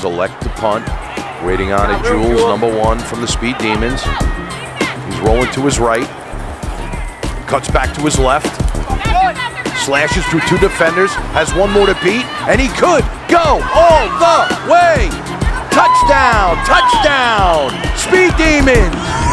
select to punt. Waiting on it, Jules, number 1 from the Speed Demons. He's rolling to his right. Cuts back to his left. Slashes through 2 defenders. Has 1 more to beat. And he could go all the way. Touchdown! Touchdown! Speed Demons!